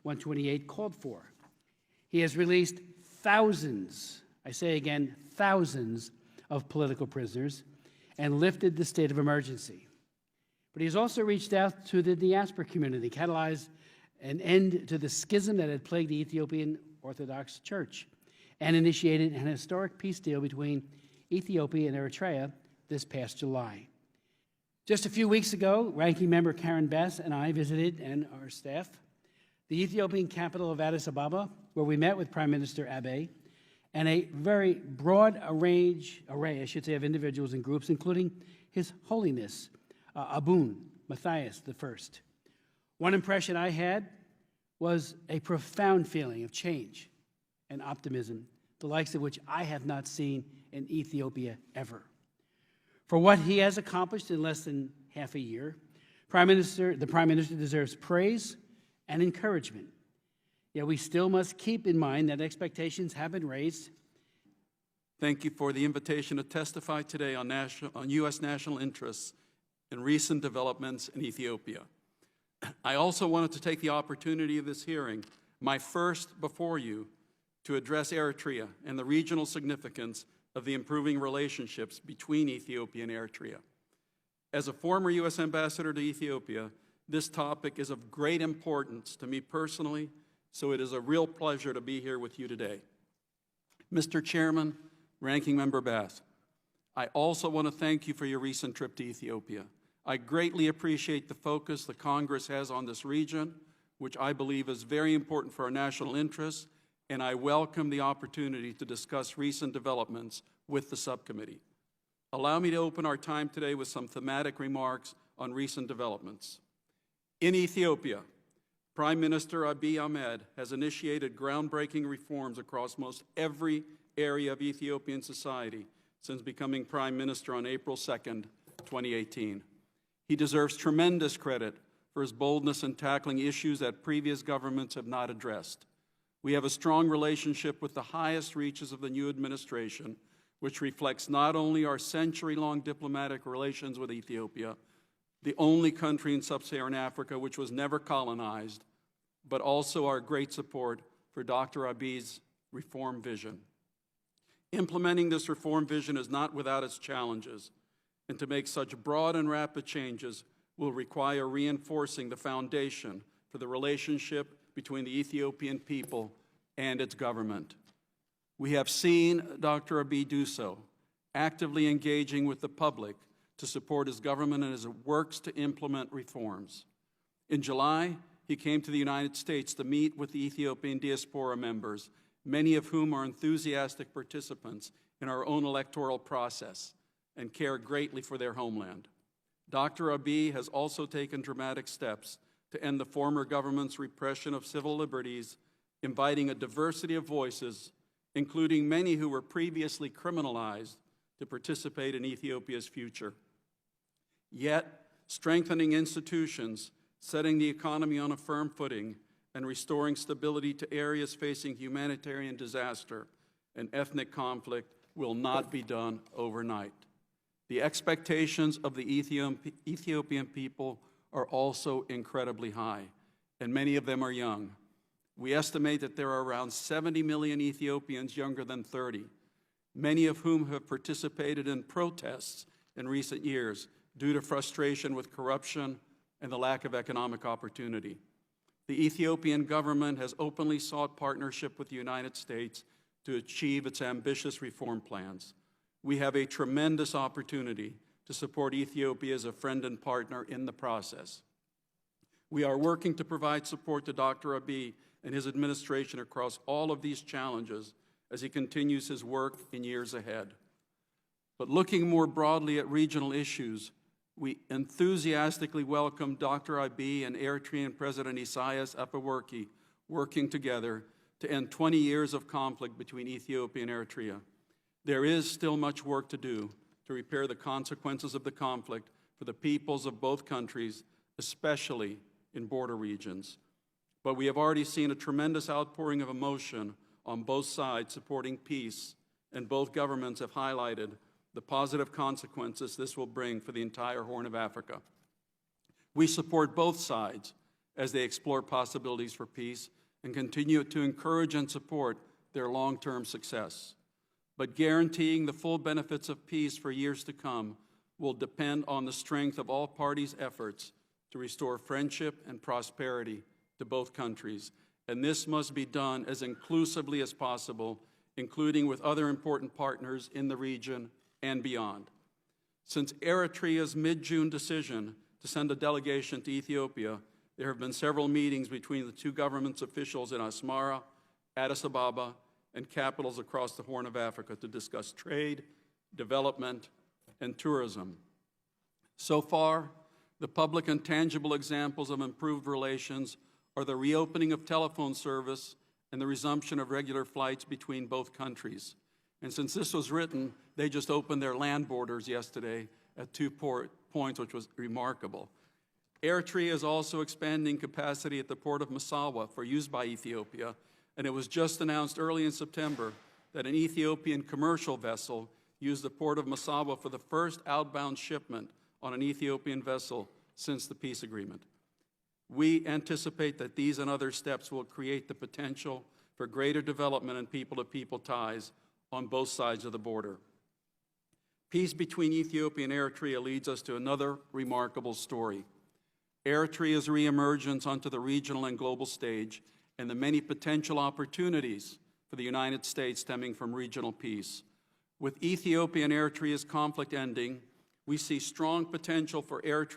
128 called for. He has released thousands, I say again, thousands of political prisoners and lifted the state of emergency. But he's also reached out to the diaspora community, catalyzed an end to the schism that had plagued the Ethiopian Orthodox Church, and initiated an historic peace deal between Ethiopia and Eritrea this past July. Just a few weeks ago, Ranking Member Karen Bass and I visited, and our staff, the Ethiopian capital of Addis Ababa, where we met with Prime Minister Abiy, and a very broad array, of individuals and groups, including His Holiness Abun Matthias I. One impression I had was a profound feeling of change and optimism, the likes of which I have not seen in Ethiopia ever. For what he has accomplished in less than half a year, the Prime Minister deserves praise and encouragement. Yet we still must keep in mind that expectations have been raised. Thank you for the invitation to testify today on U.S. national interests and recent developments in Ethiopia. I also wanted to take the opportunity of this hearing, my first before you, to address Eritrea and the regional significance of the improving relationships between Ethiopia and Eritrea. As a former U.S. ambassador to Ethiopia, this topic is of great importance to me personally, so it is a real pleasure to be here with you today. Mr. Chairman, Ranking Member Bass, I also want to thank you for your recent trip to Ethiopia. I greatly appreciate the focus the Congress has on this region, which I believe is very important for our national interests, and I welcome the opportunity to discuss recent developments with the subcommittee. Allow me to open our time today with some thematic remarks on recent developments. In Ethiopia, Prime Minister Abiy Ahmed has initiated groundbreaking reforms across most every area of Ethiopian society since becoming Prime Minister on April 2nd, 2018. He deserves tremendous credit for his boldness in tackling issues that previous governments have not addressed. We have a strong relationship with the highest reaches of the new administration, which reflects not only our century-long diplomatic relations with Ethiopia, the only country in sub-Saharan Africa which was never colonized, but also our great support for Dr. Abiy's reform vision. Implementing this reform vision is not without its challenges, and to make such broad and rapid changes will require reinforcing the foundation for the relationship between the Ethiopian people and its government. We have seen Dr. Abiy do so, actively engaging with the public to support his government as it works to implement reforms. In July, he came to the United States to meet with the Ethiopian diaspora members, many of whom are enthusiastic participants in our own electoral process and care greatly for their homeland. Dr. Abiy has also taken dramatic steps to end the former government's repression of civil liberties, inviting a diversity of voices, including many who were previously criminalized, to participate in Ethiopia's future. Yet, strengthening institutions, setting the economy on a firm footing, and restoring stability to areas facing humanitarian disaster and ethnic conflict will not be done overnight. The expectations of the Ethiopian people are also incredibly high, and many of them are young. We estimate that there are around 70 million Ethiopians younger than 30, many of whom have participated in protests in recent years due to frustration with corruption and the lack of economic opportunity. The Ethiopian government has openly sought partnership with the United States to achieve its ambitious reform plans. We have a tremendous opportunity to support Ethiopia as a friend and partner in the process. We are working to provide support to Dr. Abiy and his administration across all of these challenges as he continues his work in years ahead. But looking more broadly at regional issues, we enthusiastically welcome Dr. Abiy and Eritrean President Isaias Afwerki working together to end 20 years of conflict between Ethiopia and Eritrea. There is still much work to do to repair the consequences of the conflict for the peoples of both countries, especially in border regions. But we have already seen a tremendous outpouring of emotion on both sides supporting peace, and both governments have highlighted the positive consequences this will bring for the entire Horn of Africa. We support both sides as they explore possibilities for peace and continue to encourage and support their long-term success. But guaranteeing the full benefits of peace for years to come will depend on the strength of all parties' efforts to restore friendship and prosperity to both countries. And this must be done as inclusively as possible, including with other important partners in the region and beyond. Since Eritrea's mid-June decision to send a delegation to Ethiopia, there have been several meetings between the two government's officials in Asmara, Addis Ababa, and capitals across the Horn of Africa to discuss trade, development, and tourism. So far, the public and tangible examples of improved relations are the reopening of telephone service and the resumption of regular flights between both countries. And since this was written, they just opened their land borders yesterday at 2 points, which was remarkable. Eritrea is also expanding capacity at the port of Massawa for use by Ethiopia, and it was just announced early in September that an Ethiopian commercial vessel used the port of Massawa for the first outbound shipment on an Ethiopian vessel since the peace agreement. We anticipate that these and other steps will create the potential for greater development and people-to-people ties on both sides of the border. Peace between Ethiopia and Eritrea leads us to another remarkable story. Eritrea's reemergence onto the regional and global stage and the many potential opportunities for the United States stemming from regional peace. With Ethiopia and Eritrea's conflict ending, we see strong potential for Eritrea